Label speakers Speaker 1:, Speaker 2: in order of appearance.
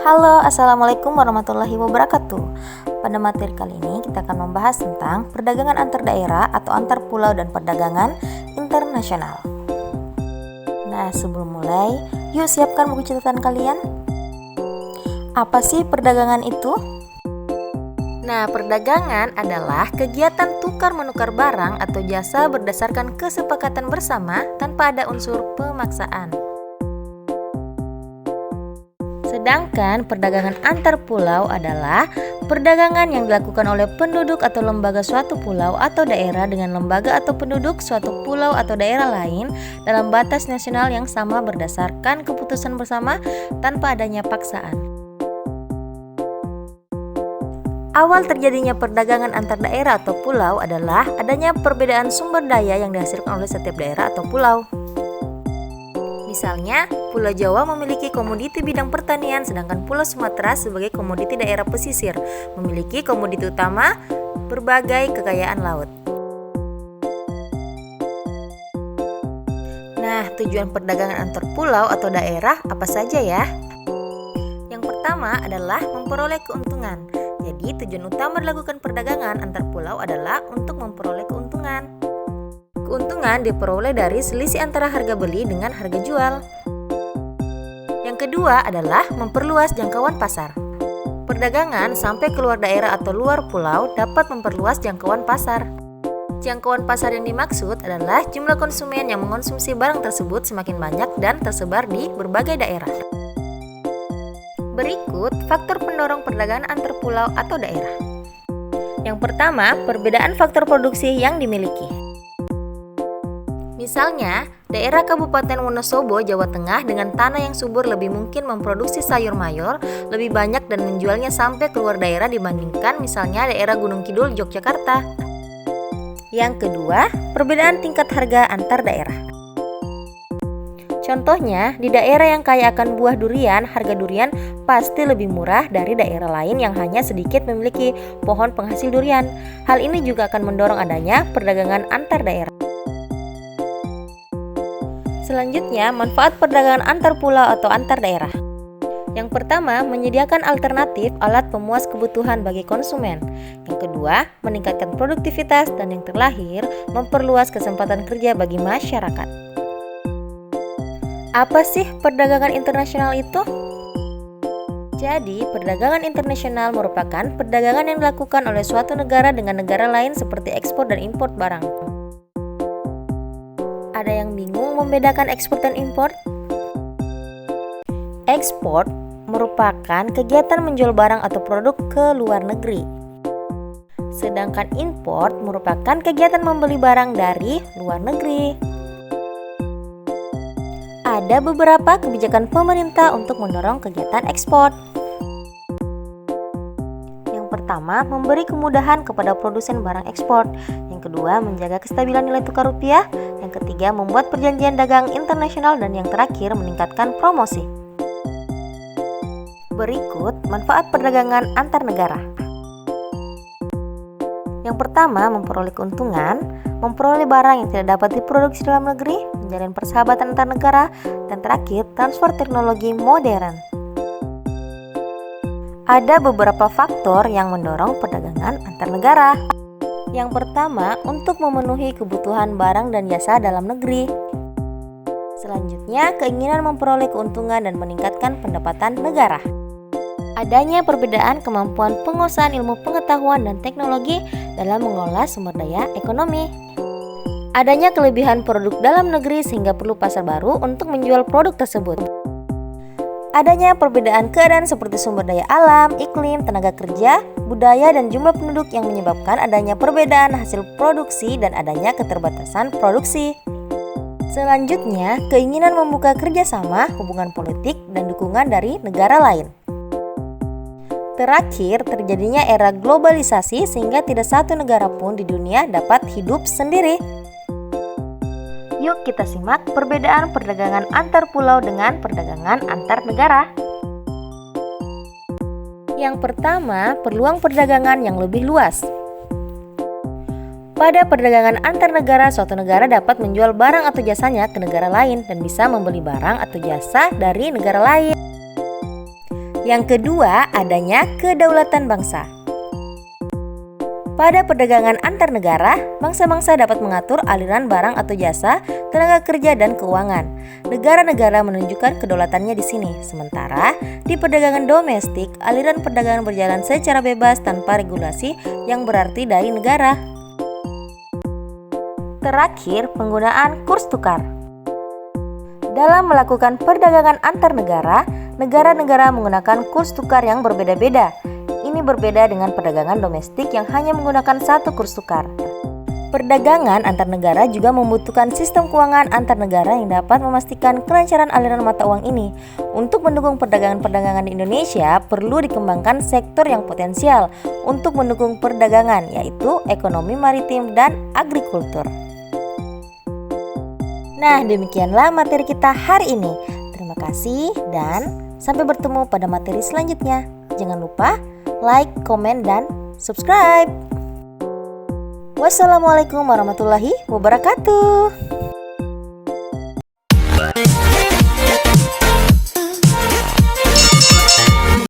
Speaker 1: Halo, Assalamualaikum warahmatullahi wabarakatuh. Pada materi kali ini kita akan membahas tentang perdagangan antar daerah atau antar pulau dan perdagangan internasional. Nah, sebelum mulai, yuk siapkan buku catatan kalian. Apa sih perdagangan itu? Nah, perdagangan adalah kegiatan tukar-menukar barang atau jasa berdasarkan kesepakatan bersama tanpa ada unsur pemaksaan. Sedangkan perdagangan antar pulau adalah perdagangan yang dilakukan oleh penduduk atau lembaga suatu pulau atau daerah dengan lembaga atau penduduk suatu pulau atau daerah lain dalam batas nasional yang sama berdasarkan keputusan bersama tanpa adanya paksaan. Awal terjadinya perdagangan antar daerah atau pulau adalah adanya perbedaan sumber daya yang dihasilkan oleh setiap daerah atau pulau. Misalnya, Pulau Jawa memiliki komoditi bidang pertanian, sedangkan Pulau Sumatera sebagai komoditi daerah pesisir memiliki komoditi utama berbagai kekayaan laut. Nah, tujuan perdagangan antar pulau atau daerah apa saja ya? Yang pertama adalah memperoleh keuntungan. Jadi, tujuan utama dilakukan perdagangan antar pulau adalah untuk memperoleh keuntungan. Keuntungan diperoleh dari selisih antara harga beli dengan harga jual. Yang kedua adalah memperluas jangkauan pasar. Perdagangan sampai keluar daerah atau luar pulau dapat memperluas jangkauan pasar. Jangkauan pasar yang dimaksud adalah jumlah konsumen yang mengonsumsi barang tersebut semakin banyak dan tersebar di berbagai daerah. Berikut faktor pendorong perdagangan antar pulau atau daerah. Yang pertama, perbedaan faktor produksi yang dimiliki. Misalnya, daerah Kabupaten Wonosobo, Jawa Tengah dengan tanah yang subur lebih mungkin memproduksi sayur mayur lebih banyak dan menjualnya sampai keluar daerah dibandingkan misalnya daerah Gunung Kidul, Yogyakarta. Yang kedua, perbedaan tingkat harga antar daerah. Contohnya, di daerah yang kaya akan buah durian, harga durian pasti lebih murah dari daerah lain yang hanya sedikit memiliki pohon penghasil durian. Hal ini juga akan mendorong adanya perdagangan antar daerah. Selanjutnya, manfaat perdagangan antar pulau atau antar daerah. Yang pertama, menyediakan alternatif alat pemuas kebutuhan bagi konsumen. Yang kedua, meningkatkan produktivitas. Dan yang terakhir, memperluas kesempatan kerja bagi masyarakat. Apa sih perdagangan internasional itu? Jadi, perdagangan internasional merupakan perdagangan yang dilakukan oleh suatu negara dengan negara lain seperti ekspor dan impor barang. Ada yang bingung membedakan ekspor dan impor? Ekspor merupakan kegiatan menjual barang atau produk ke luar negeri. Sedangkan impor merupakan kegiatan membeli barang dari luar negeri. Ada beberapa kebijakan pemerintah untuk mendorong kegiatan ekspor. Yang pertama, memberi kemudahan kepada produsen barang ekspor. Yang kedua, menjaga kestabilan nilai tukar rupiah. Yang ketiga, membuat perjanjian dagang internasional. Dan yang terakhir, meningkatkan promosi. Berikut manfaat perdagangan antar negara. Yang pertama, memperoleh keuntungan, memperoleh barang yang tidak dapat diproduksi dalam negeri, menjalin persahabatan antar negara, dan terakhir, transfer teknologi modern. Ada beberapa faktor yang mendorong perdagangan antar negara. Yang pertama, untuk memenuhi kebutuhan barang dan jasa dalam negeri. Selanjutnya, keinginan memperoleh keuntungan dan meningkatkan pendapatan negara. Adanya perbedaan kemampuan penguasaan ilmu pengetahuan dan teknologi dalam mengelola sumber daya ekonomi. Adanya kelebihan produk dalam negeri sehingga perlu pasar baru untuk menjual produk tersebut. Adanya perbedaan keadaan seperti sumber daya alam, iklim, tenaga kerja, budaya, dan jumlah penduduk yang menyebabkan adanya perbedaan hasil produksi dan adanya keterbatasan produksi. Selanjutnya, keinginan membuka kerjasama, hubungan politik, dan dukungan dari negara lain. Terakhir, terjadinya era globalisasi sehingga tidak satu negara pun di dunia dapat hidup sendiri. Yuk kita simak perbedaan perdagangan antar pulau dengan perdagangan antar negara. Yang pertama, peluang perdagangan yang lebih luas. Pada perdagangan antar negara, suatu negara dapat menjual barang atau jasanya ke negara lain dan bisa membeli barang atau jasa dari negara lain. Yang kedua, adanya kedaulatan bangsa. Pada perdagangan antar negara, bangsa-bangsa dapat mengatur aliran barang atau jasa, tenaga kerja, dan keuangan. Negara-negara menunjukkan kedaulatannya di sini. Sementara di perdagangan domestik, aliran perdagangan berjalan secara bebas tanpa regulasi yang berarti dari negara. Terakhir, penggunaan kurs tukar. Dalam melakukan perdagangan antar negara, negara-negara menggunakan kurs tukar yang berbeda-beda. Ini berbeda dengan perdagangan domestik yang hanya menggunakan satu kurs tukar. Perdagangan antar negara juga membutuhkan sistem keuangan antar negara yang dapat memastikan kelancaran aliran mata uang ini. Untuk mendukung perdagangan-perdagangan di Indonesia, perlu dikembangkan sektor yang potensial untuk mendukung perdagangan, yaitu ekonomi maritim dan agrikultur. Nah, demikianlah materi kita hari ini. Terima kasih dan sampai bertemu pada materi selanjutnya. Jangan lupa like, komen, dan subscribe. Wassalamualaikum warahmatullahi wabarakatuh.